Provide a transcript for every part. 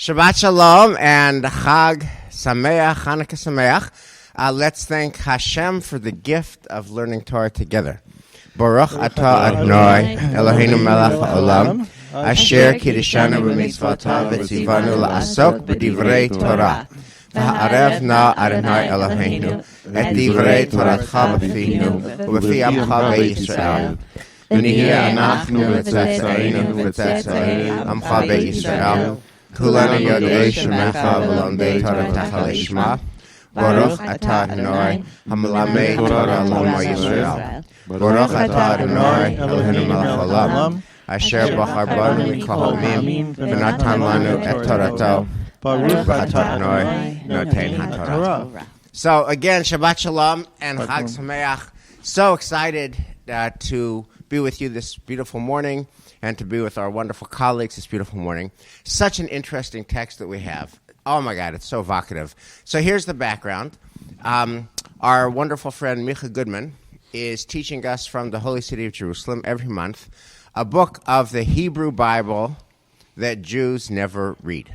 Shabbat Shalom and Chag Sameach, Hanukkah Sameach. Let's thank Hashem for the gift of learning Torah together. Baruch atah Adonai Eloheinu melech haolam asher kiddushanu b'mitzvotav v'tzivanu la'asok b'divrei Torah. V'ha'arev na Adonai Eloheinu et divrei Toratcha b'finu u'b'fi amcha be'Yisrael. V'nihiyeh anachnu v'tzetzainu v'tzetzai amcha be'Yisrael. Kulanu yodei shemecha v'lomdei Toratecha lishma. Baruch atah Adonai hamelamed Torah l'amo Yisrael. Baruch atah Adonai Eloheinu melech haolam asher bachar banu mikol ha'omim v'natan lanu et Torato. Baruch atah Adonai noten haTorah. So again, Shabbat Shalom and Chag Sameach. So excited to be with you this beautiful morning and to be with our wonderful colleagues this beautiful morning. Such an interesting text that we have. Oh my God, it's so evocative. So here's the background. Our wonderful friend Micha Goodman is teaching us from the Holy City of Jerusalem every month a book of the Hebrew Bible that Jews never read.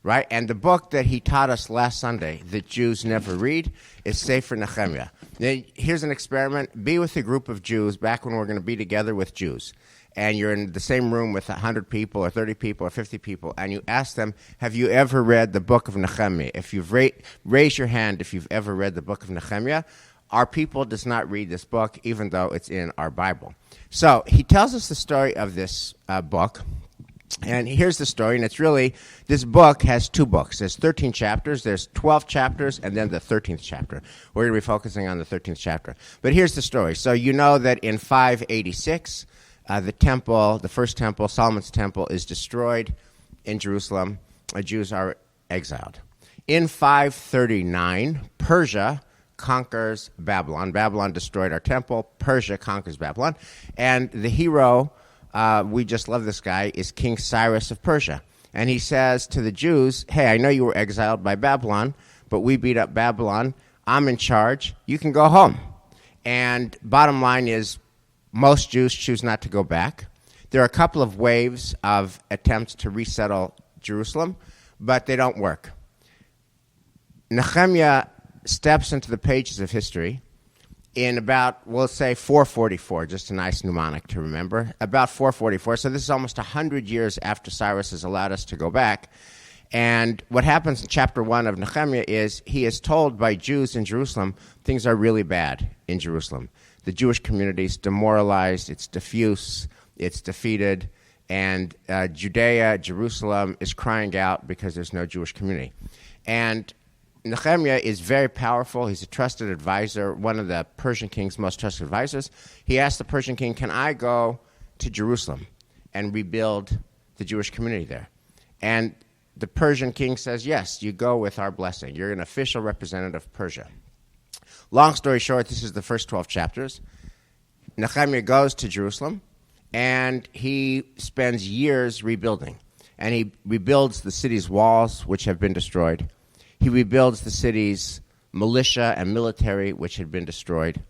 Right? And the book that he taught us last Sunday that Jews never read is Sefer Nehemiah. Now, here's an experiment. Be with a group of Jews back when we're going to be together with Jews. And you're in the same room with 100 people or 30 people or 50 people, and you ask them, have you ever read the book of Nehemiah? If you've raise your hand if you've ever read the book of Nehemiah. Our people does not read this book, even though it's in our Bible. So he tells us the story of this book. And here's the story, and it's really, this book has two books. There's 13 chapters, there's 12 chapters, and then the 13th chapter. We're going to be focusing on the 13th chapter. But here's the story. So you know that in 586, the temple, the first temple, Solomon's temple, is destroyed in Jerusalem. The Jews are exiled. In 539, Persia conquers Babylon. Babylon destroyed our temple. Persia conquers Babylon. And the hero, we just love this guy, is King Cyrus of Persia. And he says to the Jews, hey, I know you were exiled by Babylon, but we beat up Babylon. I'm in charge. You can go home. And bottom line is, most Jews choose not to go back. There are a couple of waves of attempts to resettle Jerusalem, but they don't work. Nehemiah steps into the pages of history in about, we'll say, 444, just a nice mnemonic to remember, about 444. So this is almost 100 years after Cyrus has allowed us to go back. And what happens in chapter 1 of Nehemiah is he is told by Jews in Jerusalem things are really bad in Jerusalem. The Jewish community is demoralized, it's diffuse, it's defeated, and Judea, Jerusalem, is crying out because there's no Jewish community. And Nehemiah is very powerful. He's a trusted advisor, one of the Persian king's most trusted advisors. He asked the Persian king, can I go to Jerusalem and rebuild the Jewish community there? And the Persian king says, yes, you go with our blessing. You're an official representative of Persia. Long story short, this is the first 12 chapters. Nehemiah goes to Jerusalem, and he spends years rebuilding. And he rebuilds the city's walls, which have been destroyed. He rebuilds the city's militia and military, which had been destroyed.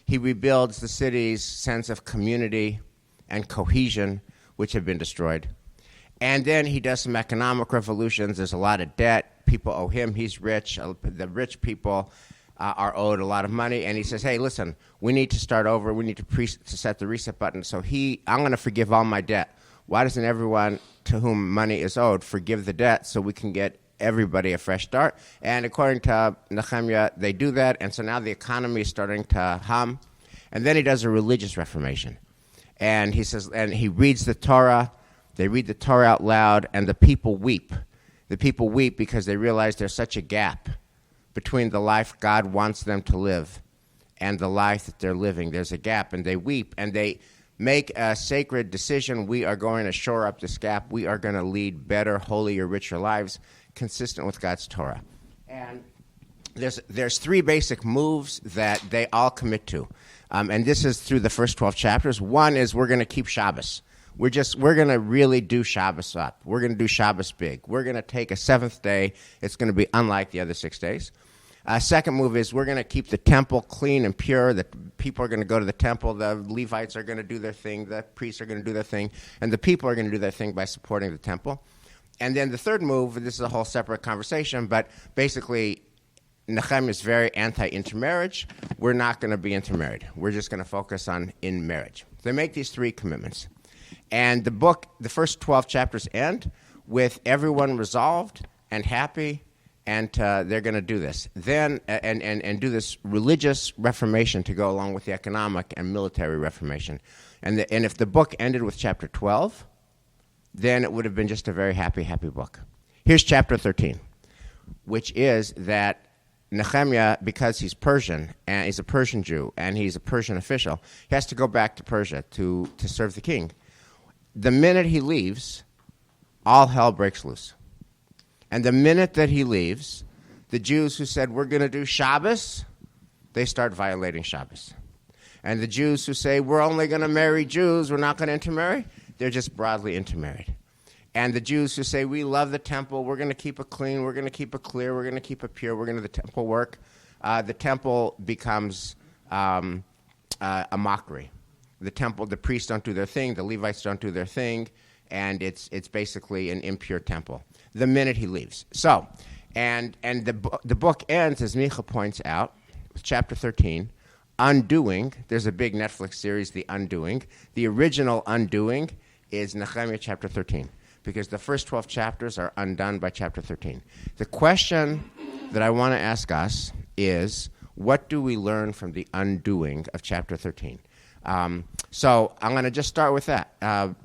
He rebuilds the city's sense of community and cohesion, which had been destroyed. And then he does some economic revolutions. There's a lot of debt. People owe him. He's rich. The rich people are owed a lot of money. And he says, hey, listen, we need to start over. We need to set the reset button. So I'm going to forgive all my debt. Why doesn't everyone to whom money is owed forgive the debt so we can get everybody a fresh start? And according to Nehemiah, they do that. And so now the economy is starting to hum. And then he does a religious reformation. And he says, and he reads the Torah. They read the Torah out loud, and the people weep. The people weep because they realize there's such a gap between the life God wants them to live and the life that they're living. There's a gap, and they weep, and they make a sacred decision. We are going to shore up this gap. We are going to lead better, holier, richer lives consistent with God's Torah. And there's three basic moves that they all commit to. And this is through the first 12 chapters. One is we're going to keep Shabbos. We're going to really do Shabbos up. We're going to do Shabbos big. We're going to take a seventh day. It's going to be unlike the other 6 days. Second move is we're going to keep the temple clean and pure. The people are going to go to the temple. The Levites are going to do their thing. The priests are going to do their thing. And the people are going to do their thing by supporting the temple. And then the third move, this is a whole separate conversation, but basically Nehemiah is very anti-intermarriage. We're not going to be intermarried. We're just going to focus on in marriage. They make these 3 commitments. And the book, the first 12 chapters end with everyone resolved and happy, and they're going to do this. Then, and do this religious reformation to go along with the economic and military reformation. And if the book ended with chapter 12, then it would have been just a very happy, happy book. Here's chapter 13, which is that Nehemiah, because he's Persian, and he's a Persian Jew, and he's a Persian official, he has to go back to Persia to serve the king. The minute he leaves, all hell breaks loose. And the minute that he leaves, the Jews who said, we're going to do Shabbos, they start violating Shabbos. And the Jews who say, we're only going to marry Jews, we're not going to intermarry, they're just broadly intermarried. And the Jews who say, we love the temple, we're going to keep it clean, we're going to keep it clear, we're going to keep it pure, we're going to do the temple work, the temple becomes a mockery. The temple, the priests don't do their thing, the Levites don't do their thing, and it's basically an impure temple the minute he leaves. So, and the book ends, as Micha points out, with chapter 13, Undoing. There's a big Netflix series, The Undoing. The original Undoing is Nehemiah chapter 13, because the first 12 chapters are undone by chapter 13. The question that I want to ask us is, what do we learn from the undoing of chapter 13? So I'm going to just start with that.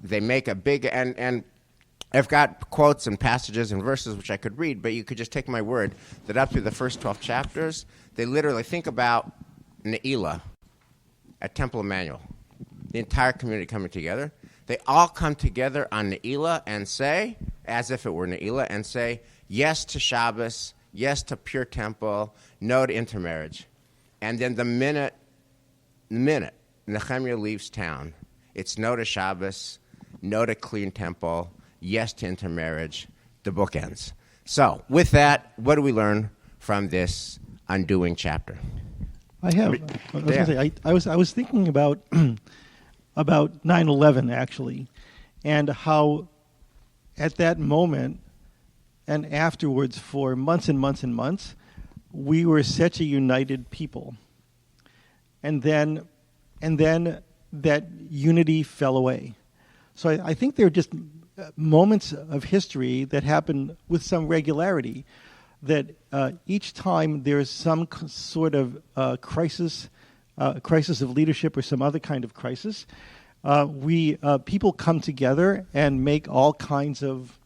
They make a big, and I've got quotes and passages and verses which I could read, but you could just take my word that up through the first 12 chapters, they literally think about Ne'ilah at Temple Emmanuel, the entire community coming together. They all come together on Ne'ilah and say, as if it were Ne'ilah, and say, yes to Shabbos, yes to pure temple, no to intermarriage. And then the minute Nehemiah leaves town, it's no to Shabbos, no to clean temple, yes to intermarriage. The book ends. So, with that, what do we learn from this undoing chapter? I was thinking about about 9/11 actually, and how at that moment and afterwards for months and months and months, we were such a united people. And then that unity fell away. So I think there are just moments of history that happen with some regularity, that each time there's some sort of crisis of leadership or some other kind of crisis, people come together and make all kinds of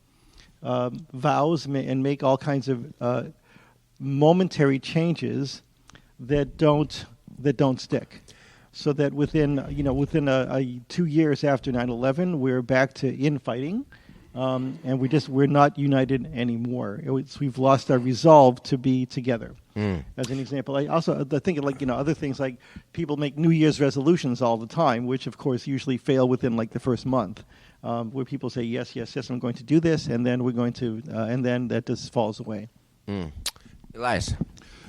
vows and make all kinds of momentary changes that don't stick. So that within 2 years after 9/11, we're back to infighting, and we're not united anymore. We've lost our resolve to be together. As an example, I think other things like people make New Year's resolutions all the time, which of course usually fail within like the first month, where people say yes, I'm going to do this, and then we're going to, and then that just falls away. Elias.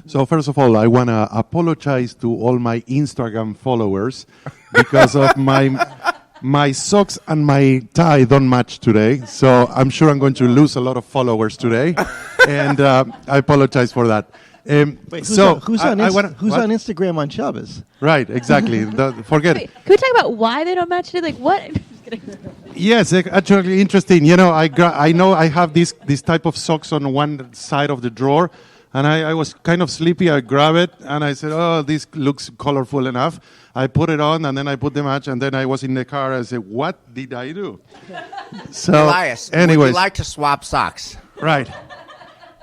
So first of all, I want to apologize to all my Instagram followers because of my socks and my tie don't match today. So I'm sure I'm going to lose a lot of followers today, and I apologize for that. Wait, who's on Instagram on Shabbos? Right, exactly. Forget it. Can we talk about why they don't match it? Like what? Yes, actually interesting. You know, I know I have this type of socks on one side of the drawer. And I was kind of sleepy. I grabbed it, and I said, oh, this looks colorful enough. I put it on, and then I put the match, and then I was in the car. I said, what did I do? So, Elias, anyways, would you like to swap socks? Right.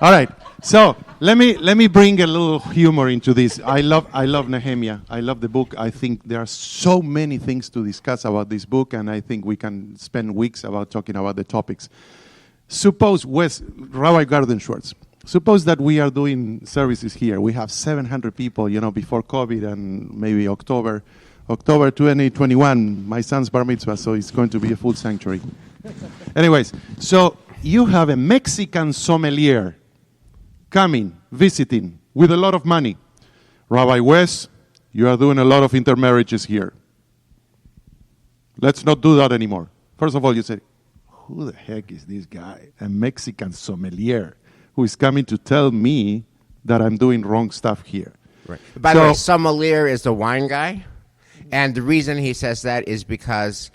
All right. So let me bring a little humor into this. I love Nehemiah. I love the book. I think there are so many things to discuss about this book, and I think we can spend weeks about talking about the topics. Suppose Rabbi Garden Schwartz. Suppose that we are doing services here. We have 700 people, before COVID, and maybe October 2021, my son's bar mitzvah, so it's going to be a full sanctuary. Anyways, so you have a Mexican sommelier coming, visiting, with a lot of money. Rabbi Wes, you are doing a lot of intermarriages here. Let's not do that anymore. First of all, you say, who the heck is this guy? A Mexican sommelier who is coming to tell me that I'm doing wrong stuff here. Right. By the way, sommelier is the wine guy. And the reason he says that is because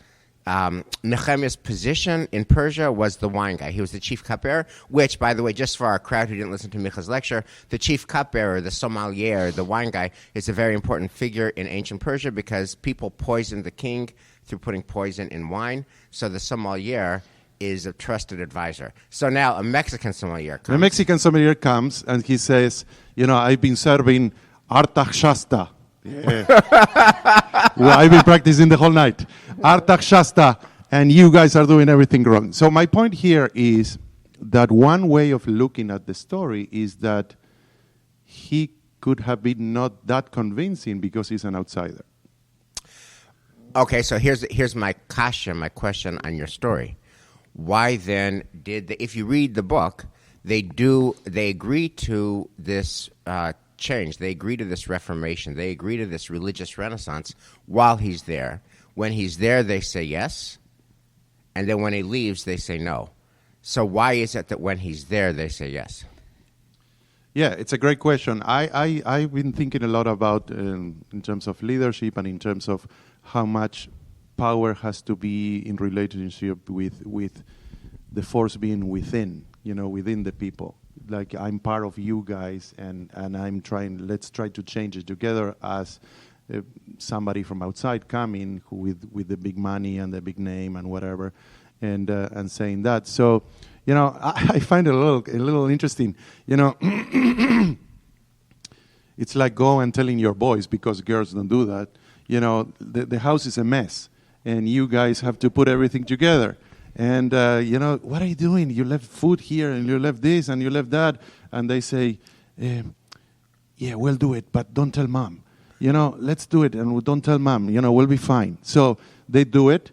Nehemiah's position in Persia was the wine guy. He was the chief cupbearer, which, by the way, just for our crowd who didn't listen to Micha's lecture, the chief cupbearer, the sommelier, the wine guy, is a very important figure in ancient Persia because people poisoned the king through putting poison in wine. So the sommelier is a trusted advisor. So now a Mexican sommelier comes. The Mexican sommelier comes and he says, I've been serving Artak Shasta. Yeah. Well, I've been practicing the whole night. Artak Shasta, and you guys are doing everything wrong. So my point here is that one way of looking at the story is that he could have been not that convincing because he's an outsider. Okay, so here's my kasha, my question on your story. Why then if you read the book, they agree to this change. They agree to this reformation. They agree to this religious renaissance while he's there. When he's there, they say yes, and then when he leaves, they say no. So why is it that when he's there, they say yes? Yeah, it's a great question. I've been thinking a lot about in terms of leadership and in terms of how much power has to be in relationship with the force being within, within the people. Like I'm part of you guys, and let's try to change it together as somebody from outside coming with the big money and the big name and whatever, and saying that. So, I find it a little interesting. It's like go and telling your boys, because girls don't do that. The house is a mess, and you guys have to put everything together. And, what are you doing? You left food here, and you left this, and you left that. And they say, yeah, we'll do it, but don't tell mom. Let's do it, and don't tell mom. We'll be fine. So they do it,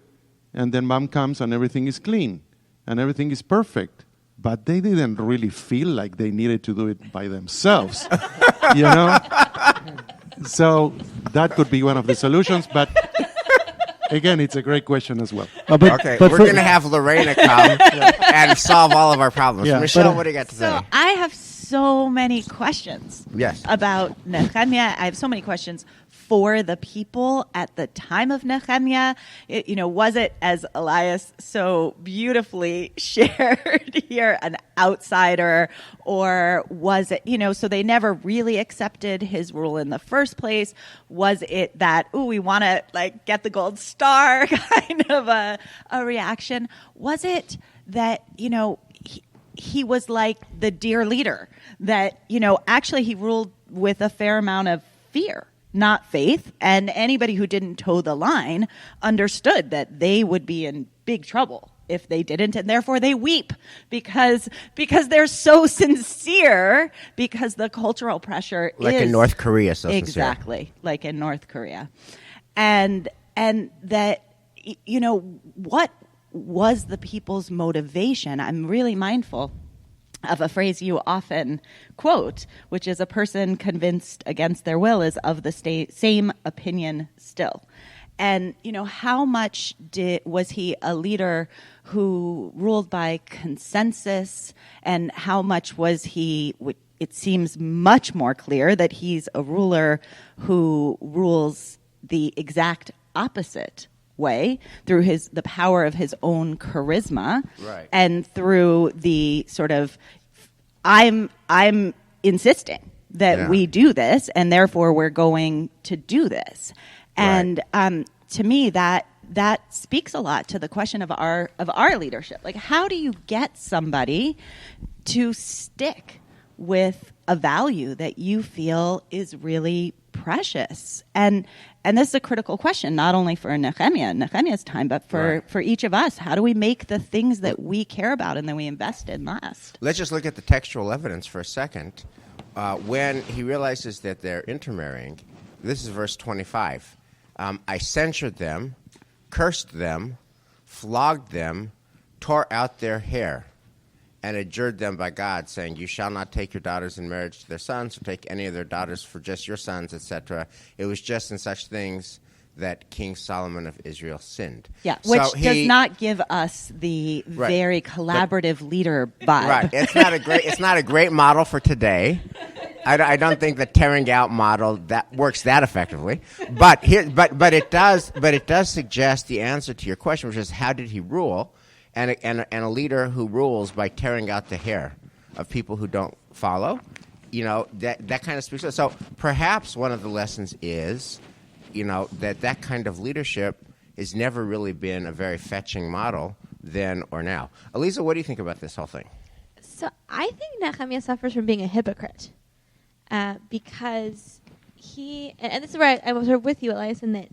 and then mom comes, and everything is clean, and everything is perfect. But they didn't really feel like they needed to do it by themselves, So that could be one of the solutions, but... Again, it's a great question as well. But we're going to have Lorena come and solve all of our problems. Yeah, Michelle, what do you got to say? So I have so many questions about Nehemiah. I have so many questions for the people at the time of Nehemiah. Was it, as Elias so beautifully shared here, an outsider, or was it, so they never really accepted his rule in the first place? Was it that, we want to get the gold star kind of a reaction? Was it that, he was like the dear leader that, actually he ruled with a fair amount of fear, not faith, and anybody who didn't toe the line understood that they would be in big trouble if they didn't, and therefore they weep because they're so sincere, because the cultural pressure is... Like in North Korea, so exactly, sincere. Like in North Korea. And that, what was the people's motivation? I'm really mindful of a phrase you often quote, which is a person convinced against their will is of the same opinion still. And, how much was he a leader who ruled by consensus, and how much was he, it seems much more clear that he's a ruler who rules the exact opposite way through the power of his own charisma, right, and through the sort of I'm insisting that we do this, and therefore we're going to do this. And to me, that speaks a lot to the question of our leadership. Like, how do you get somebody to stick with a value that you feel is really precious? And this is a critical question, not only for Nehemiah's time, but for each of us. How do we make the things that we care about and that we invest in last? Let's just look at the textual evidence for a second. When he realizes that they're intermarrying, this is verse 25. I censured them, cursed them, flogged them, tore out their hair, and adjured them by God, saying, you shall not take your daughters in marriage to their sons, or take any of their daughters for just your sons, etc. It was just in such things that King Solomon of Israel sinned. Yeah, which does not give us the very collaborative leader vibe. Right. It's not a great model for today. I don't think the tearing out model that works that effectively. But it does suggest the answer to your question, which is how did he rule? And a leader who rules by tearing out the hair of people who don't follow, that kind of speaks. So perhaps one of the lessons is, that kind of leadership has never really been a very fetching model then or now. Elisa, what do you think about this whole thing? So I think Nehemiah suffers from being a hypocrite because and this is where I was sort of with you, Elias, in that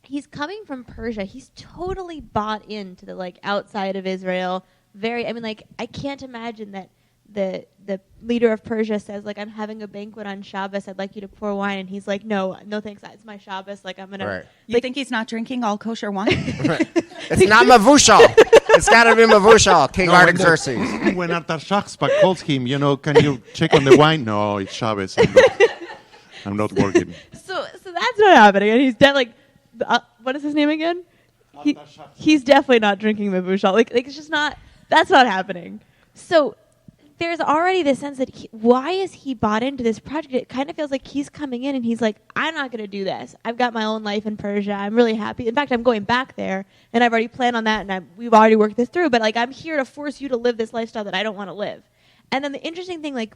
he's coming from Persia. He's totally bought into the outside of Israel. I can't imagine that the leader of Persia says, I'm having a banquet on Shabbos, I'd like you to pour wine, and he's like, no thanks, it's my Shabbos, I'm gonna. Right. You think he's not drinking all kosher wine? Right. It's not mavushal. It's got to be mavushal. King Artaxerxes. When Artaxerxes calls him, can you check on the wine? No, it's Shabbos. I'm not working. So that's not happening, and he's dead. What is his name again? He's definitely not drinking mavushal. It's just not. That's not happening. So there's already this sense that why is he bought into this project? It kind of feels like he's coming in and he's like, I'm not going to do this. I've got my own life in Persia. I'm really happy. In fact, I'm going back there, and I've already planned on that, and we've already worked this through. But I'm here to force you to live this lifestyle that I don't want to live. And then the interesting thing,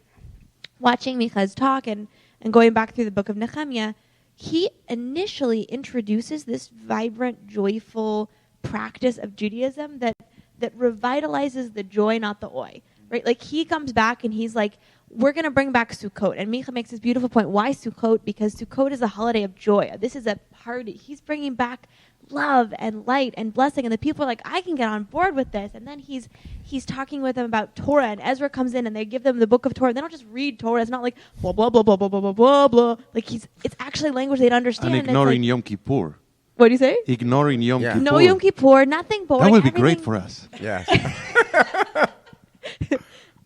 watching Micha's talk and going back through the book of Nehemiah, he initially introduces this vibrant, joyful practice of Judaism that revitalizes the joy, not the oi. Right? He comes back and he's like, we're going to bring back Sukkot. And Micha makes this beautiful point. Why Sukkot? Because Sukkot is a holiday of joy. This is a party. He's bringing back love and light and blessing. And the people are like, I can get on board with this. And then he's talking with them about Torah. And Ezra comes in and they give them the book of Torah. They don't just read Torah. It's not like blah, blah, blah, blah, blah, blah, blah, blah, blah. It's actually language they'd understand. And ignoring Yom Kippur. What do you say? Ignoring Yom Kippur. No Yom Kippur, nothing boring. That would be great for us. Yes.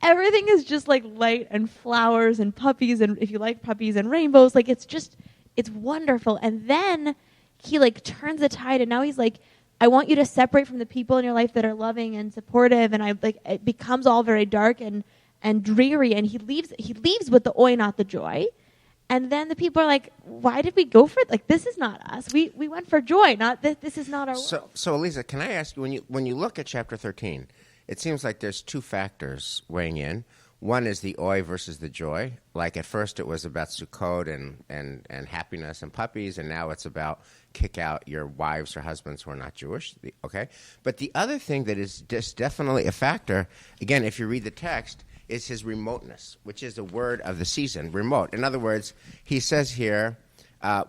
Everything is just light and flowers and puppies, and if you like puppies and rainbows, it's wonderful. And then he turns the tide, and now he's like, I want you to separate from the people in your life that are loving and supportive, and it becomes all very dark and dreary, and he leaves with the oi, not the joy. And then the people are like, why did we go for it? This is not us. We went for joy, not this is not our world. So Elisa, can I ask you, when you look at chapter 13, it seems like there's two factors weighing in. One is the oi versus the joy. At first it was about Sukkot and happiness and puppies, and now it's about kick out your wives or husbands who are not Jewish. Okay? But the other thing that is just definitely a factor, again, if you read the text, is his remoteness, which is the word of the season, remote. In other words, he says here,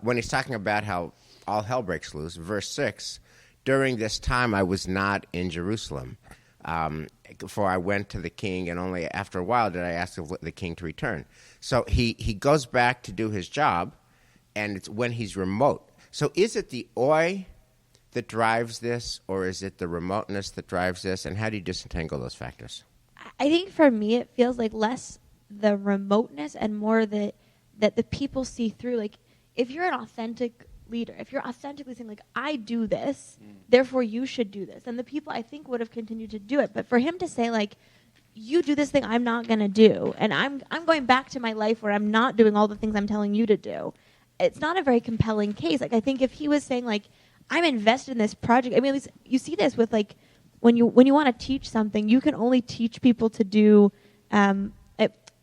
when he's talking about how all hell breaks loose, verse 6, during this time I was not in Jerusalem. For I went to the king, and only after a while did I ask the king to return. So he goes back to do his job, and it's when he's remote. So is it the oi that drives this, or is it the remoteness that drives this? And how do you disentangle those factors? I think for me it feels like less the remoteness and more that the people see through. If you're an authentic leader, if you're authentically saying I do this, therefore you should do this, and the people I think would have continued to do it. But for him to say you do this thing I'm not going to do, and I'm going back to my life where I'm not doing all the things I'm telling you to do, it's not a very compelling case. I think if he was saying I'm invested in this project, at least you see this with when you want to teach something, you can only teach people to do.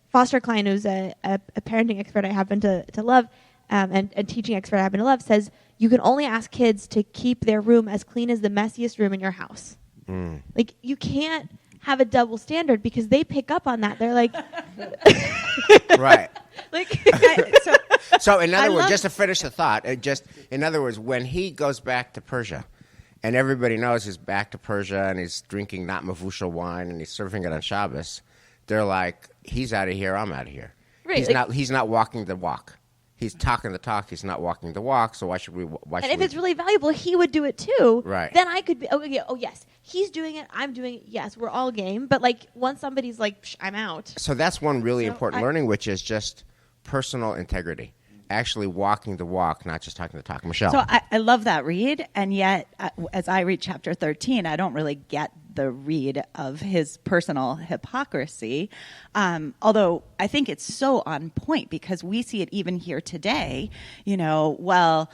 Foster Klein, who's a parenting expert I happen to love, and teaching expert I happen to love, says you can only ask kids to keep their room as clean as the messiest room in your house. You can't have a double standard because they pick up on that. They're like, right. So in other words, just to finish the thought, in other words, when he goes back to Persia, and everybody knows he's back to Persia, and he's drinking not mavushal wine, and he's serving it on Shabbos, they're like, he's out of here, I'm out of here. Right, he's not walking the walk. He's talking the talk. He's not walking the walk. So why should we? And if it's really valuable, he would do it too. Right. Then I could be. Oh yes, he's doing it. I'm doing it. Yes, we're all game. But once somebody's like, I'm out. So that's one really important learning, which is just personal integrity. actually walking the walk, not just talking the talk. Michelle. So I love that read, and yet as I read chapter 13, I don't really get the read of his personal hypocrisy, although I think it's so on point because we see it even here today. In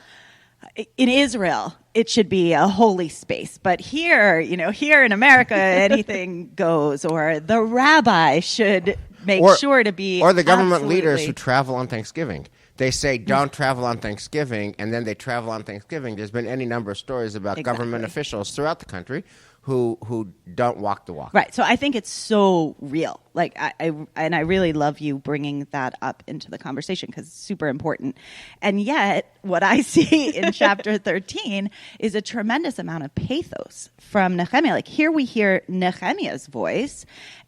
Israel, it should be a holy space, but here in America, anything goes, or the rabbi should make sure to be. Or the government leaders who travel on Thanksgiving. They say don't travel on Thanksgiving, and then they travel on Thanksgiving. There's been any number of stories about government officials throughout the country who don't walk the walk. Right. So I think it's so real. Like I really love you bringing that up into the conversation because it's super important. And yet what I see in chapter 13 is a tremendous amount of pathos from Nehemiah. Like here we hear Nehemiah's voice,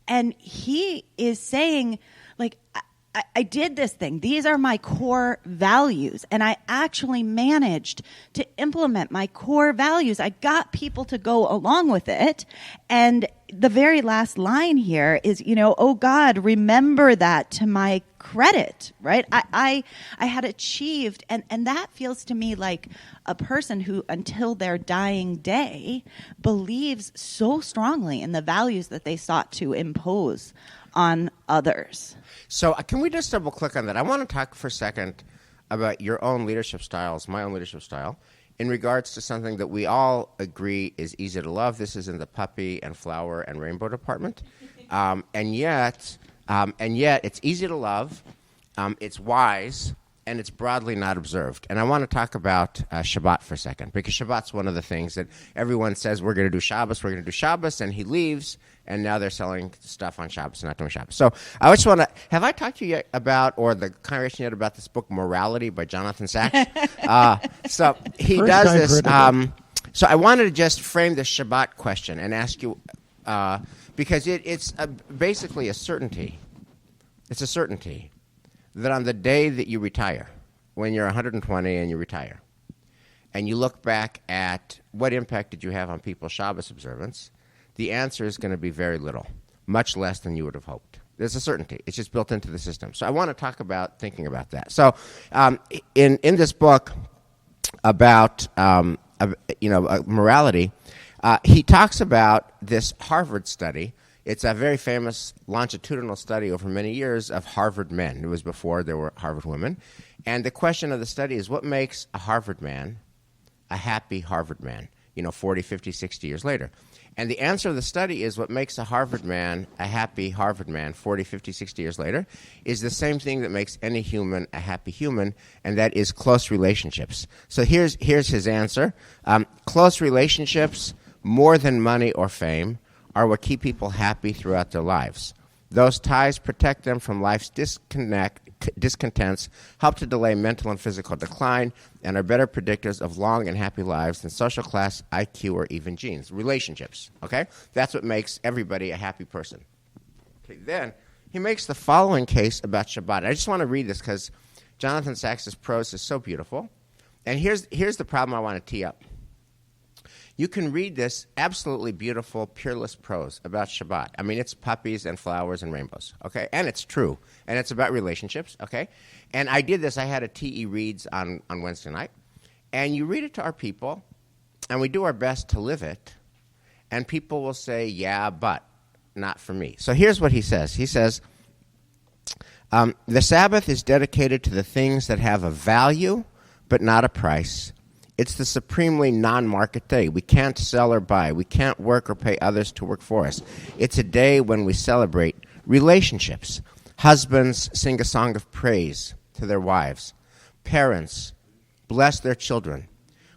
and he is saying, like, I did this thing. These are my core values. And I actually managed to implement my core values. I got people to go along with it. And the very last line here is, oh God, remember that to my credit, right? I had achieved, and that feels to me like a person who, until their dying day, believes so strongly in the values that they sought to impose on others. So can we just double click on that? I want to talk for a second about your own leadership styles, my own leadership style, in regards to something that we all agree is easy to love. This is in the puppy and flower and rainbow department. And yet it's easy to love, it's wise, and it's broadly not observed. And I want to talk about Shabbat for a second, because Shabbat's one of the things that everyone says we're going to do Shabbos, and he leaves, and now they're selling stuff on Shabbos and not doing Shabbos. So I just want to, have I talked to you yet about, or the congregation yet, about this book, Morality by Jonathan Sachs? So he does this. So I wanted to just frame the Shabbat question and ask you, because it's basically a certainty. It's a certainty that on the day that you retire, when you're 120 and you retire, and you look back at what impact did you have on people's Shabbos observance, the answer is going to be very little, much less than you would have hoped. There's a certainty. It's just built into the system. So I want to talk about thinking about that. So in this book about morality, he talks about this Harvard study. It's a very famous longitudinal study over many years of Harvard men. It was before there were Harvard women. And the question of the study is, what makes a Harvard man a happy Harvard man, 40, 50, 60 years later? And the answer of the study is, what makes a Harvard man a happy Harvard man 40, 50, 60 years later is the same thing that makes any human a happy human, and that is close relationships. So here's his answer. Close relationships, more than money or fame, are what keep people happy throughout their lives. Those ties protect them from life's discontents, help to delay mental and physical decline, and are better predictors of long and happy lives than social class, IQ, or even genes. Relationships, okay? That's what makes everybody a happy person. Okay, then he makes the following case about Shabbat. I just want to read this because Jonathan Sachs's prose is so beautiful. And here's the problem I want to tee up. You can read this absolutely beautiful, peerless prose about Shabbat. I mean, it's puppies and flowers and rainbows, okay? And it's true. And it's about relationships, okay? And I did this. I had a TE Reads on Wednesday night. And you read it to our people, and we do our best to live it. And people will say, yeah, but not for me. So here's what he says. He says, the Sabbath is dedicated to the things that have a value but not a price. It's the supremely non-market day. We can't sell or buy. We can't work or pay others to work for us. It's a day when we celebrate relationships. Husbands sing a song of praise to their wives. Parents bless their children.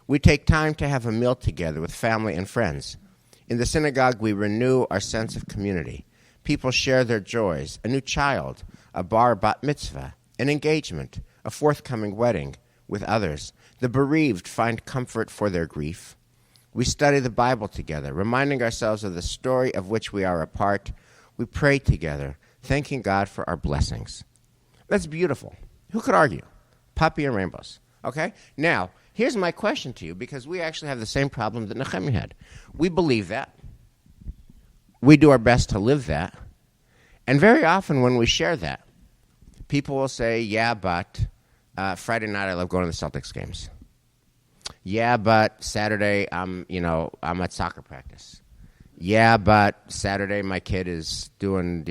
We take time to have a meal together with family and friends. In the synagogue, we renew our sense of community. People share their joys, a new child, a bar bat mitzvah, an engagement, a forthcoming wedding with others. The bereaved find comfort for their grief. We study the Bible together, reminding ourselves of the story of which we are a part. We pray together, thanking God for our blessings. That's beautiful. Who could argue? Puppy and rainbows. Okay? Now, here's my question to you, because we actually have the same problem that Nehemiah had. We believe that. We do our best to live that. And very often when we share that, people will say, yeah, but Friday night I love going to the Celtics games. Yeah, but Saturday I'm at soccer practice. Yeah, but Saturday my kid is doing,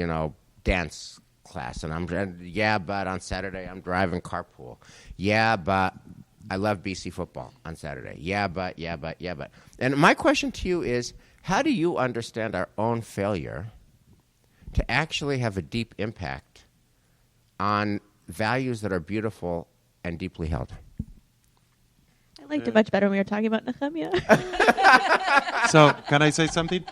dance class, and but on Saturday I'm driving carpool. Yeah, but I love BC football on Saturday. Yeah, but. And my question to you is, how do you understand our own failure to actually have a deep impact on values that are beautiful and deeply held? I liked it much better when we were talking about Nehemiah. So, can I say something?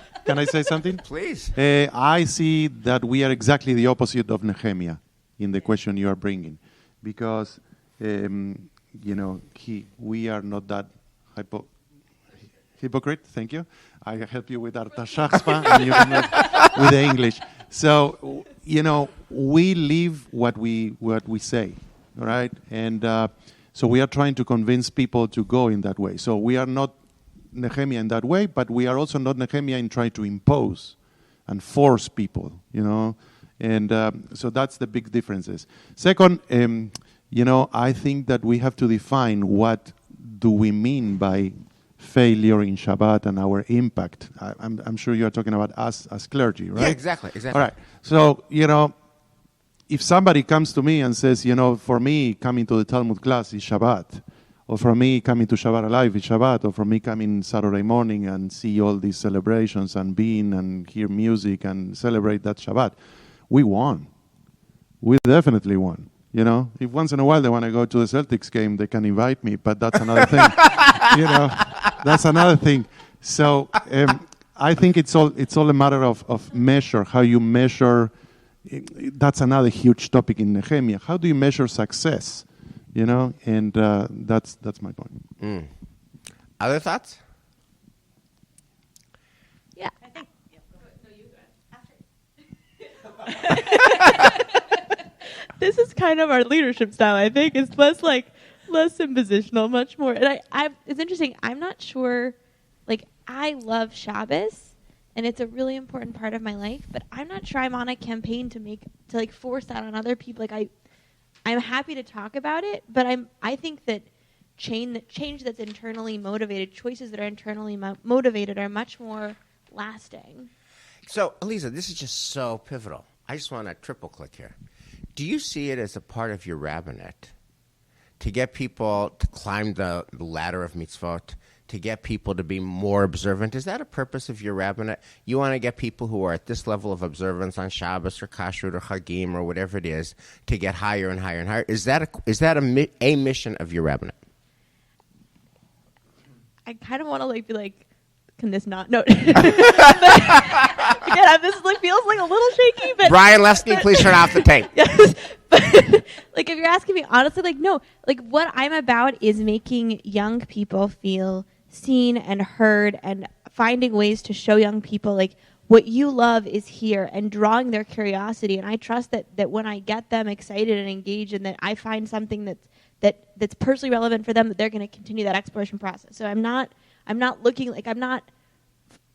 Please. I see that we are exactly the opposite of Nehemiah in the question you are bringing, because we are not that hypocrite. Thank you. I help you with Artashachspa and you can help with the English. So, we live what we say, all right? And so we are trying to convince people to go in that way. So we are not Nehemiah in that way, but we are also not Nehemiah in trying to impose and force people, And so that's the big differences. Second, I think that we have to define what do we mean by failure in Shabbat and our impact. I'm sure you are talking about us as clergy, right? Yeah, exactly. All right. So, if somebody comes to me and says, for me, coming to the Talmud class is Shabbat, or for me, coming to Shabbat Alive is Shabbat, or for me, coming Saturday morning and see all these celebrations and being and hear music and celebrate that Shabbat, we won. We definitely won. If once in a while they want to go to the Celtics game, they can invite me, but that's another thing. That's another thing. So I think it's all a matter of measure, how you measure. That's another huge topic in Nehemiah. How do you measure success? And that's my point. Other thoughts? Yeah. I think. This is kind of our leadership style, I think. It's less impositional, much more. And it's interesting. I'm not sure. I love Shabbos, and it's a really important part of my life. But I'm not sure I'm on a campaign to force that on other people. I'm happy to talk about it, but I think that change that's internally motivated, choices that are internally motivated, are much more lasting. So, Elisa, this is just so pivotal. I just want to triple click here. Do you see it as a part of your rabbinate to get people to climb the ladder of mitzvot, to get people to be more observant? Is that a purpose of your rabbinate? You want to get people who are at this level of observance on Shabbos or Kashrut or Chagim or whatever it is to get higher and higher and higher? Is that a mission of your rabbinate? I kind of want to be like, can this not? No. Again, this feels like a little shaky. But Brian Lesky, please turn off the tape. Yes, but if you're asking me honestly, no. What I'm about is making young people feel seen and heard, and finding ways to show young people what you love is here, and drawing their curiosity. And I trust that when I get them excited and engaged, and that I find something that's personally relevant for them, that they're going to continue that exploration process. So I'm not looking I'm not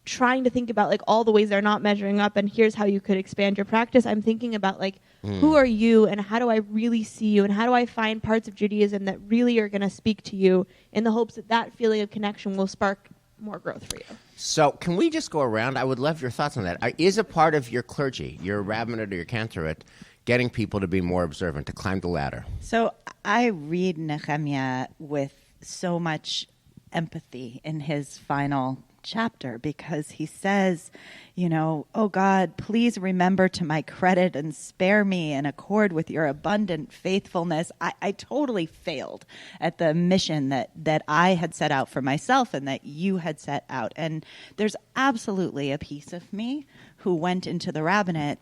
trying to think about all the ways they're not measuring up and here's how you could expand your practice. I'm thinking about who are you, and how do I really see you, and how do I find parts of Judaism that really are going to speak to you, in the hopes that feeling of connection will spark more growth for you. So can we just go around? I would love your thoughts on that. Is a part of your clergy, your rabbinate or your cantorate, getting people to be more observant, to climb the ladder? So I read Nehemiah with so much empathy in his final chapter, because he says, oh God, please remember to my credit and spare me in accord with your abundant faithfulness. I totally failed at the mission that I had set out for myself and that you had set out. And there's absolutely a piece of me who went into the rabbinate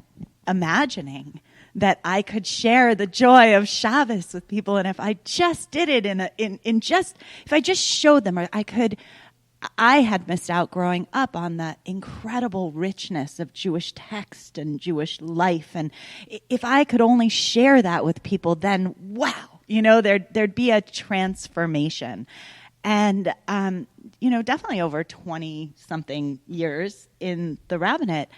imagining that I could share the joy of Shabbos with people, and if I just did it if I just showed them, or I had missed out growing up on the incredible richness of Jewish text and Jewish life, and if I could only share that with people, then wow, there'd be a transformation. And definitely over 20-something years in the rabbinate,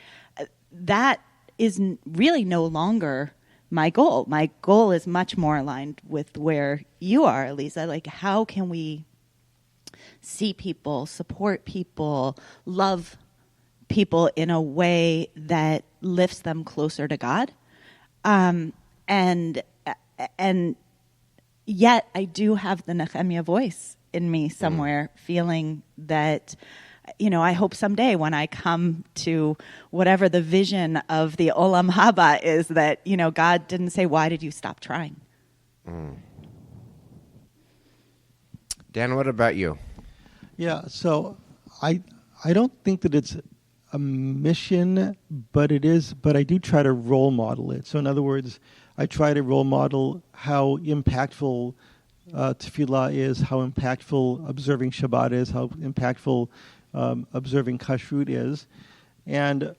that is really no longer my goal. My goal is much more aligned with where you are, Elisa. Like, how can we see people, support people, love people in a way that lifts them closer to God? And yet I do have the Nehemiah voice in me somewhere, feeling that, I hope someday when I come to whatever the vision of the Olam Haba is, that, God didn't say, why did you stop trying? Dan, what about you? Yeah, so I don't think that it's a mission, but I do try to role model it. So in other words, I try to role model how impactful tefillah is, how impactful observing Shabbat is, how impactful observing kashrut is. And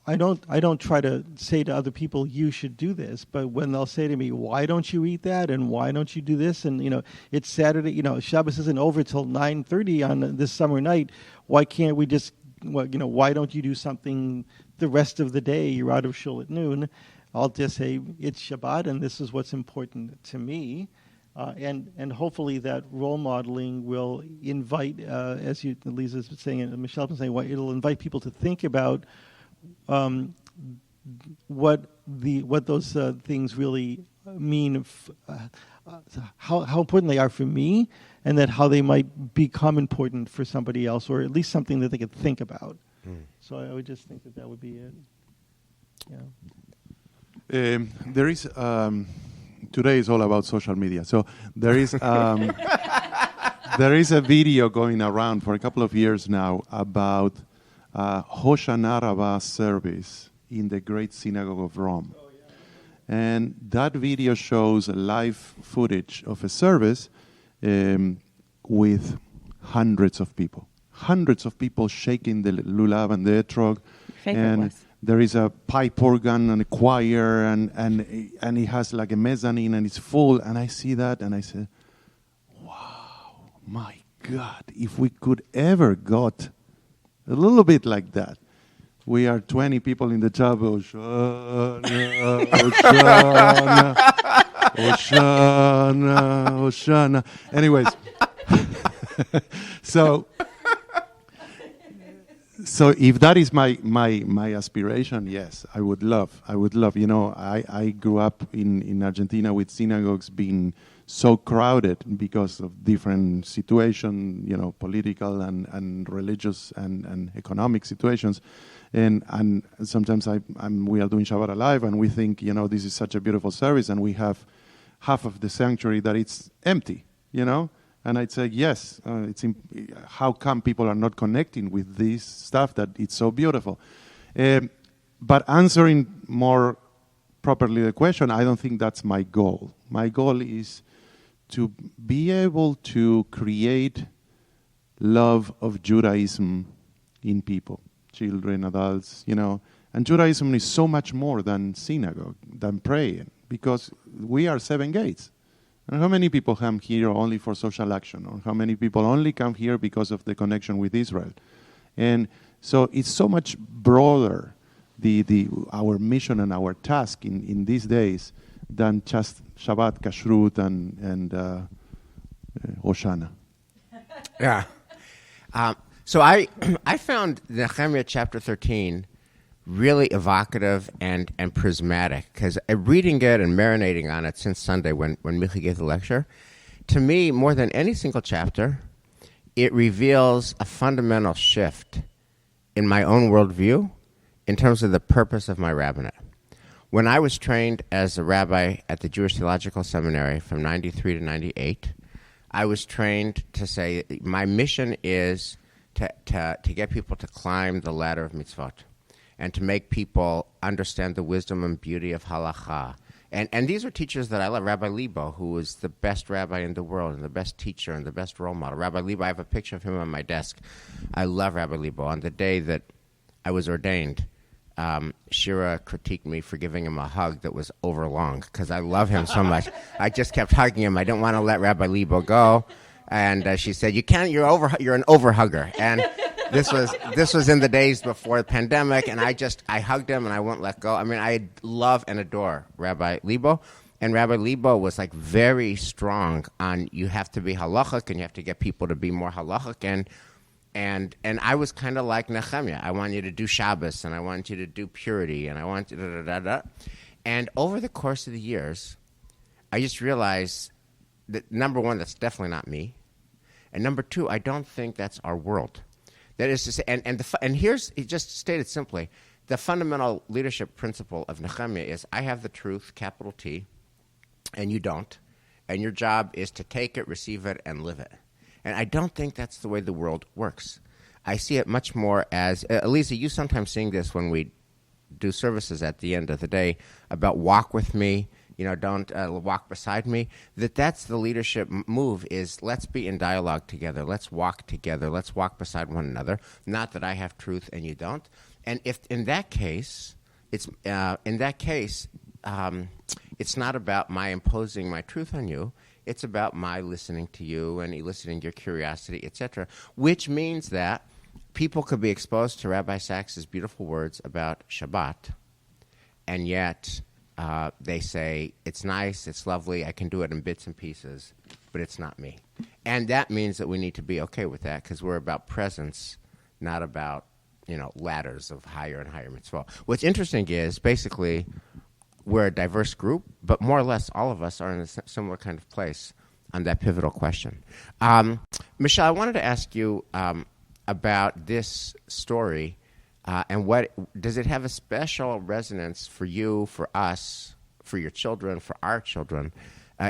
I don't try to say to other people, you should do this, but when they'll say to me, why don't you eat that, and why don't you do this, and it's Saturday, Shabbos isn't over till 9:30 on this summer night, why can't we just, why don't you do something the rest of the day? You're out of shul at noon. I'll just say it's Shabbat, and this is what's important to me. And hopefully that role modeling will invite, as Lisa's saying, and Michelle's been saying, it'll invite people to think about what those things really mean, how important they are for me, and that how they might become important for somebody else, or at least something that they could think about. So I would just think that would be it. Yeah. There is today is all about social media. So there is there is a video going around for a couple of years now about Hoshana Rabbah service in the Great Synagogue of Rome. Oh, yeah. And that video shows live footage of a service with hundreds of people shaking the lulav and the etrog. And there is a pipe organ and a choir, and it has like a mezzanine, and it's full. And I see that, and I say, wow, my God, if we could ever got a little bit like that. We are 20 people in the job. Hoshana, Hoshana, Hoshana, Hoshana. Anyways, so if that is my aspiration, yes, I would love. I grew up in Argentina with synagogues being so crowded because of different situations, political and religious and economic situations. And sometimes we are doing Shabbat Alive, and we think, this is such a beautiful service, and we have half of the sanctuary that it's empty, And I'd say, yes, how come people are not connecting with this stuff that it's so beautiful? But answering more properly the question, I don't think that's my goal. My goal is to be able to create love of Judaism in people. Children, adults, And Judaism is so much more than synagogue, than praying, because we are 7 gates. And how many people come here only for social action? Or how many people only come here because of the connection with Israel? And so it's so much broader, our mission and our task in these days, than just Shabbat, Kashrut, and Hoshana. Yeah. So I found Nehemiah chapter 13 really evocative and prismatic, because reading it and marinating on it since Sunday when Michi gave the lecture, to me, more than any single chapter, it reveals a fundamental shift in my own worldview in terms of the purpose of my rabbinate. When I was trained as a rabbi at the Jewish Theological Seminary from 93 to 98, I was trained to say my mission is to get people to climb the ladder of mitzvot and to make people understand the wisdom and beauty of halacha. And these are teachers that I love. Rabbi Lebo, who is the best rabbi in the world and the best teacher and the best role model. Rabbi Lebo, I have a picture of him on my desk. I love Rabbi Lebo. On the day that I was ordained, Shira critiqued me for giving him a hug that was overlong because I love him so much. I just kept hugging him. I didn't want to let Rabbi Lebo go. And she said, "You can't. You're an overhugger." And This was in the days before the pandemic, and I hugged him and I wouldn't let go. I mean, I love and adore Rabbi Libo, and Rabbi Libo was like very strong on you have to be halachic and you have to get people to be more halachic, and I was kind of like Nehemiah. I want you to do Shabbos and I want you to do purity and I want you to And over the course of the years, I just realized that number one, that's definitely not me. And number two, I don't think that's our world. That is to say, and here's, just stated simply, the fundamental leadership principle of Nehemiah is I have the truth, capital T, and you don't. And your job is to take it, receive it, and live it. And I don't think that's the way the world works. I see it much more as, Elisa, you sometimes sing this when we do services at the end of the day about walk with me, don't walk beside me. That's the leadership move is let's be in dialogue together. Let's walk together. Let's walk beside one another. Not that I have truth and you don't. And if in that case, it's not about my imposing my truth on you. It's about my listening to you and eliciting your curiosity, etc., which means that people could be exposed to Rabbi Sachs's beautiful words about Shabbat, and yet they say, it's nice, it's lovely, I can do it in bits and pieces, but it's not me. And that means that we need to be okay with that because we're about presence, not about, ladders of higher and higher mitzvah. What's interesting is basically we're a diverse group, but more or less all of us are in a similar kind of place on that pivotal question. Michelle, I wanted to ask you about this story and what does it have a special resonance for you, for us, for your children, for our children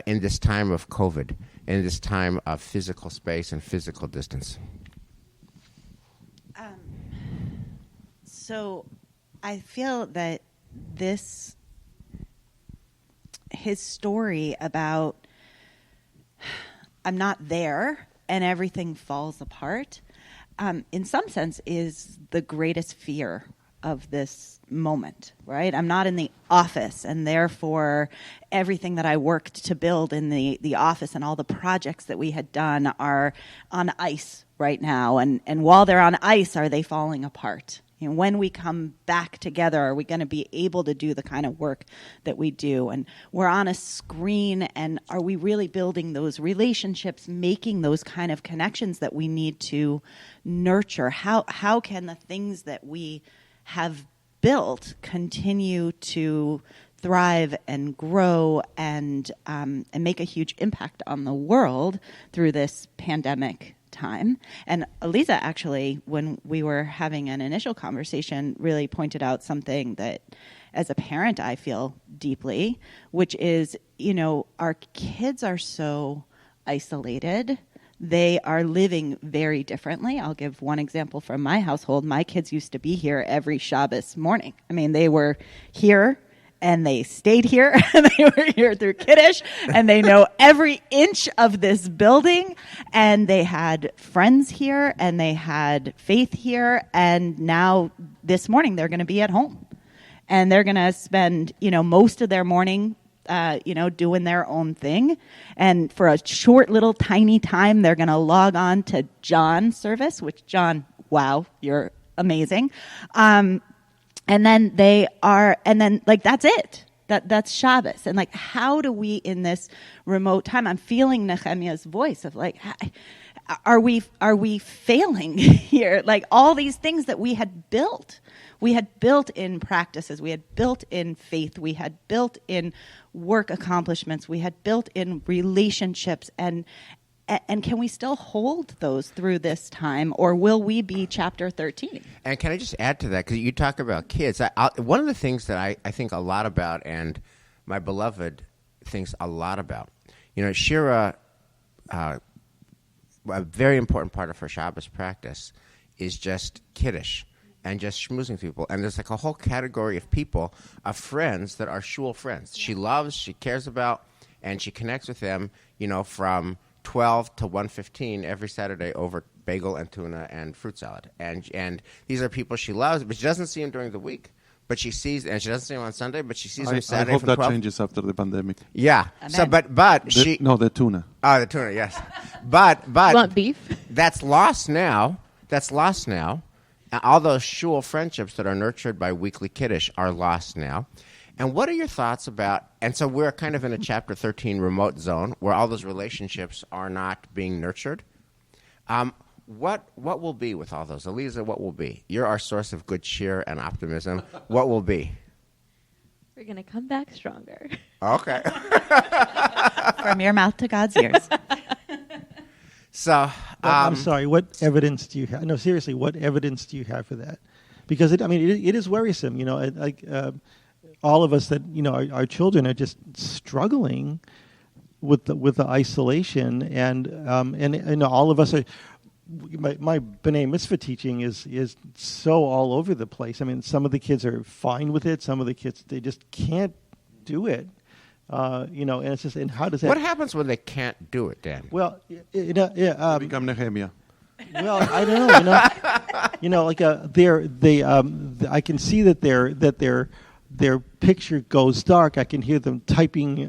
in this time of COVID, in this time of physical space and physical distance? So I feel that his story about I'm not there and everything falls apart, in some sense is the greatest fear of this moment, right? I'm not in the office, and therefore everything that I worked to build in the office and all the projects that we had done are on ice right now. And while they're on ice, are they falling apart? When we come back together, are we going to be able to do the kind of work that we do? And we're on a screen, and are we really building those relationships, making those kind of connections that we need to nurture? How can the things that we have built continue to thrive and grow and make a huge impact on the world through this pandemic time? And Elisa, actually, when we were having an initial conversation, really pointed out something that as a parent I feel deeply, which is, our kids are so isolated. They are living very differently. I'll give one example from my household. My kids used to be here every Shabbos morning. I mean, they were here and they stayed here, and they were here through Kiddush, and they know every inch of this building, and they had friends here, and they had faith here, and now this morning they're going to be at home, and they're going to spend, most of their morning, doing their own thing, and for a short little tiny time, they're going to log on to John's service, which John, wow, you're amazing. And then that's it. That's Shabbos. And how do we in this remote time, I'm feeling Nehemiah's voice of are we failing here? All these things that we had built in practices, we had built in faith, we had built in work accomplishments, we had built in relationships, and can we still hold those through this time, or will we be chapter 13? And can I just add to that, because you talk about kids. One of the things that I think a lot about, and my beloved thinks a lot about, Shira, a very important part of her Shabbos practice is just Kiddush and just schmoozing people. And there's a whole category of people, of friends that are shul friends. She loves, she cares about, and she connects with them, from 12 to 1:15 every Saturday over bagel and tuna and fruit salad. And these are people she loves, but she doesn't see them during the week. But she sees, and she doesn't see them on Sunday, but she sees them Saturday. I hope from that 12. changes after the pandemic. Yeah. Amen. So, but the tuna. Oh, the tuna, yes. But You want beef? That's lost now. that's lost now. All those shul friendships that are nurtured by weekly kiddush are lost now. And what are your thoughts about, and so we're kind of in a chapter 13 remote zone where all those relationships are not being nurtured. What will be with all those? Eliza, what will be? You're our source of good cheer and optimism. What will be? We're going to come back stronger. Okay. From your mouth to God's ears. So, I'm sorry. What evidence do you have? No, seriously, what evidence do you have for that? Because it is worrisome. All of us that our children are just struggling with the isolation, and all of us are. My B'nai Mitzvah teaching is so all over the place. I mean, some of the kids are fine with it. Some of the kids, they just can't do it. And it's just, and how does that... What happens when they can't do it, Dan? Well, become Nehemiah. Well, I don't know. I can see that their picture goes dark. I can hear them typing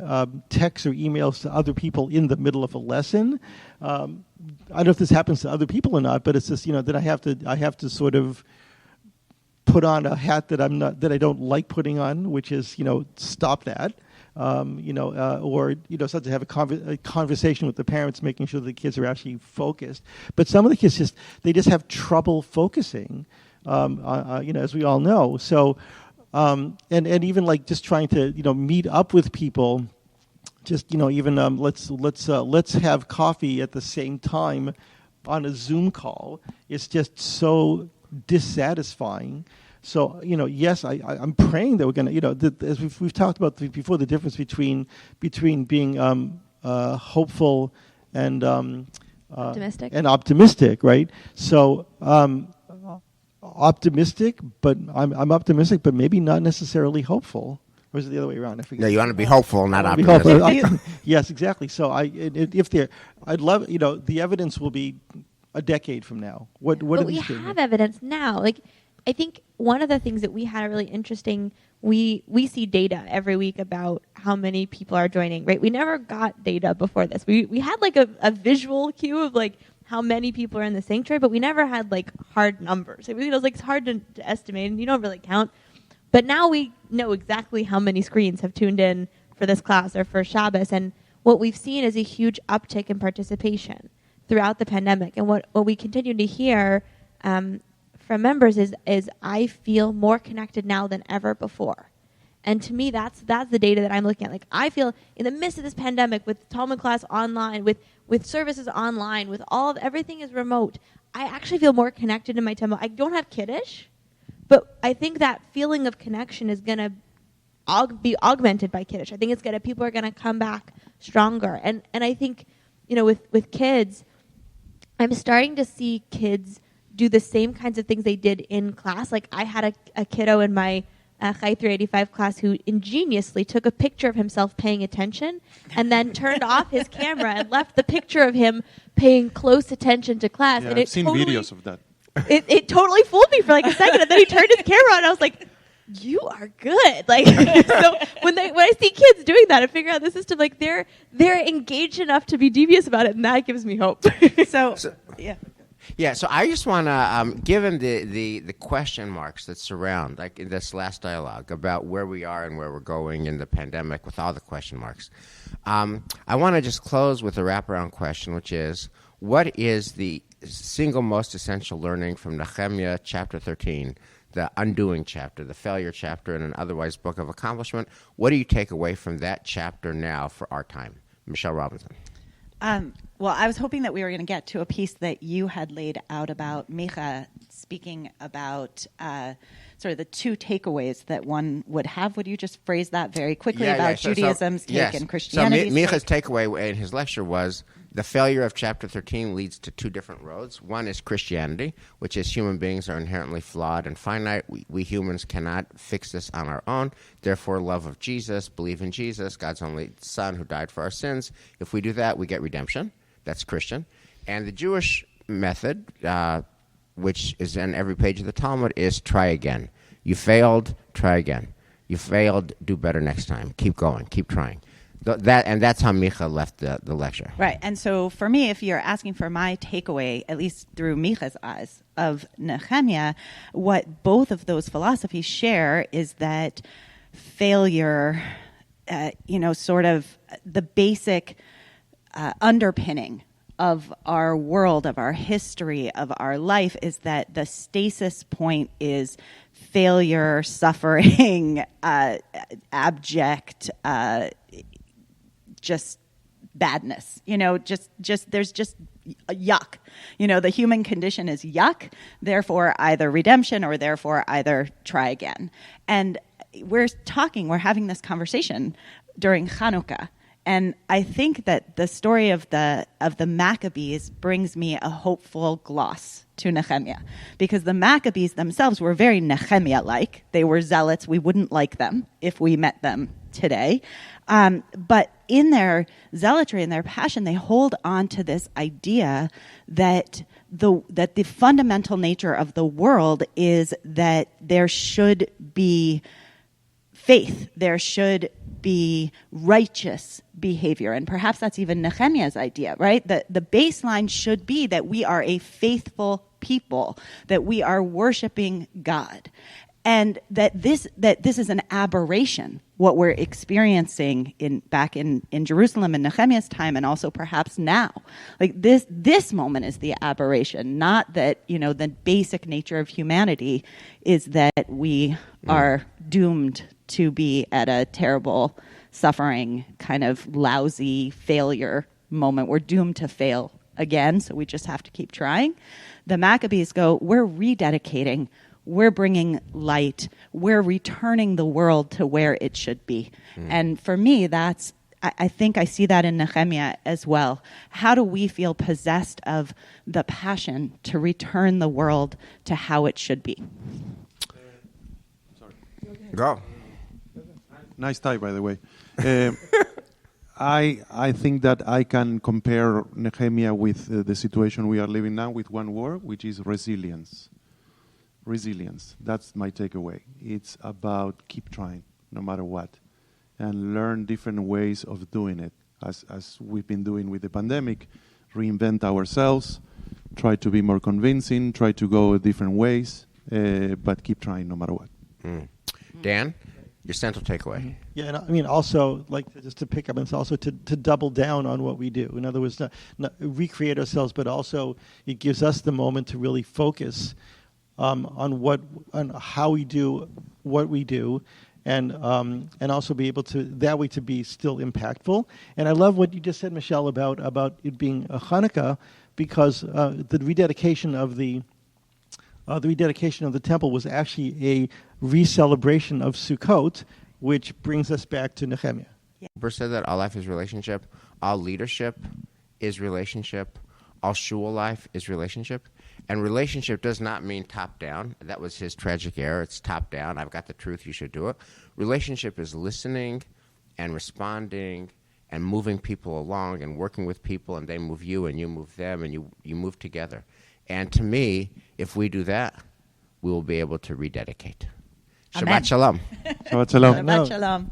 texts or emails to other people in the middle of a lesson. I don't know if this happens to other people or not, but it's just that I have to sort of put on a hat that I don't like putting on, which is stop that. Or start to have a conversation with the parents, making sure the kids are actually focused. But some of the kids just have trouble focusing, as we all know. So, and even like just trying to meet up with people. Just let's have coffee at the same time on a Zoom call. It's just so dissatisfying. So yes, I'm praying that we're going to as we've talked about before, the difference between being hopeful and optimistic, right? So optimistic, but I'm optimistic, but maybe not necessarily hopeful. Or is it the other way around? I forget. Yeah, you want to be hopeful, not optimistic. Yes, exactly. So I'd love, the evidence will be a decade from now. What but we have evidence now. Like, I think one of the things that we had a really interesting, we see data every week about how many people are joining, right? We never got data before this. We had like a visual cue of like how many people are in the sanctuary, but we never had like hard numbers. It was like it's hard to estimate, and you don't really count. But now we know exactly how many screens have tuned in for this class or for Shabbos. And what we've seen is a huge uptick in participation throughout the pandemic. And what we continue to hear from members is I feel more connected now than ever before. And to me, that's the data that I'm looking at. Like, I feel in the midst of this pandemic, with Talmud class online, with services online, with everything is remote, I actually feel more connected in my temple. I don't have Kiddush. But I think that feeling of connection is going to be augmented by Kiddush. I think people are going to come back stronger. And I think, with kids, I'm starting to see kids do the same kinds of things they did in class. Like, I had a kiddo in my Chai 385 class who ingeniously took a picture of himself paying attention and then turned off his camera and left the picture of him paying close attention to class. Yeah, and I've seen videos of that. It totally fooled me for like a second, and then he turned his camera on, and I was like, "You are good!" Like, so when I see kids doing that and figure out the system, like they're engaged enough to be devious about it, and that gives me hope. So yeah. So I just want to, given the question marks that surround, like in this last dialogue about where we are and where we're going in the pandemic, with all the question marks, I want to just close with a wraparound question, which is, what is the single most essential learning from Nehemiah chapter 13, the undoing chapter, the failure chapter, and an otherwise book of accomplishment? What do you take away from that chapter now for our time? Michelle Robinson. Well, I was hoping that we were going to get to a piece that you had laid out about Micha speaking about sort of the two takeaways that one would have. Would you just phrase that very quickly about Judaism's take and Christianity's take? So Micha's takeaway in his lecture was the failure of chapter 13 leads to two different roads. One is Christianity, which is human beings are inherently flawed and finite. We humans cannot fix this on our own. Therefore, love of Jesus, believe in Jesus, God's only Son who died for our sins. If we do that, we get redemption. That's Christian. And the Jewish method, which is on every page of the Talmud, is try again. You failed, try again. You failed, do better next time. Keep going, keep trying. That's how Micha left the lecture. Right. And so for me, if you're asking for my takeaway, at least through Micha's eyes of Nehemiah, what both of those philosophies share is that failure, sort of the basic underpinning of our world, of our history, of our life, is that the stasis point is failure, suffering, abject, just badness. There's just yuck. The human condition is yuck, therefore either redemption or therefore either try again. And we're having this conversation during Hanukkah. And I think that the story of the Maccabees brings me a hopeful gloss to Nehemiah, because the Maccabees themselves were very Nehemiah-like. They were zealots. We wouldn't like them if we met them today. But in their zealotry and their passion, they hold on to this idea that the fundamental nature of the world is that there should be faith, there should be righteous behavior. And perhaps that's even Nehemiah's idea, right? The baseline should be that we are a faithful people, that we are worshiping God. And that this is an aberration, what we're experiencing back in Jerusalem in Nehemiah's time, and also perhaps now. Like this moment is the aberration, not that, the basic nature of humanity is that we are doomed to be at a terrible, suffering, kind of lousy failure moment. We're doomed to fail again, so we just have to keep trying. The Maccabees go, we're rededicating, we're bringing light, we're returning the world to where it should be. And for me, I think I see that in Nehemiah as well. How do we feel possessed of the passion to return the world to how it should be? Go. Nice tie, by the way. I think that I can compare Nehemiah with the situation we are living now with one word, which is resilience. Resilience. That's my takeaway. It's about keep trying, no matter what, and learn different ways of doing it, as we've been doing with the pandemic. Reinvent ourselves, try to be more convincing, try to go different ways, but keep trying no matter what. Dan, your central takeaway. Yeah, and I mean also, just to pick up, it's also to double down on what we do. In other words, not recreate ourselves, but also it gives us the moment to really focus on how we do what we do, and also be able to that way to be still impactful. And I love what you just said, Michelle, about it being a Hanukkah, because the rededication of the temple was actually a re-celebration of Sukkot, which brings us back to Nehemiah. Bruce said that all life is relationship, all leadership is relationship, all shul life is relationship. And relationship does not mean top down. That was his tragic error. It's top down. I've got the truth. You should do it. Relationship is listening and responding and moving people along and working with people, and they move you and you move them and you move together. And to me, if we do that, we will be able to rededicate. Amen. Shabbat shalom. Shabbat shalom. Shabbat shalom.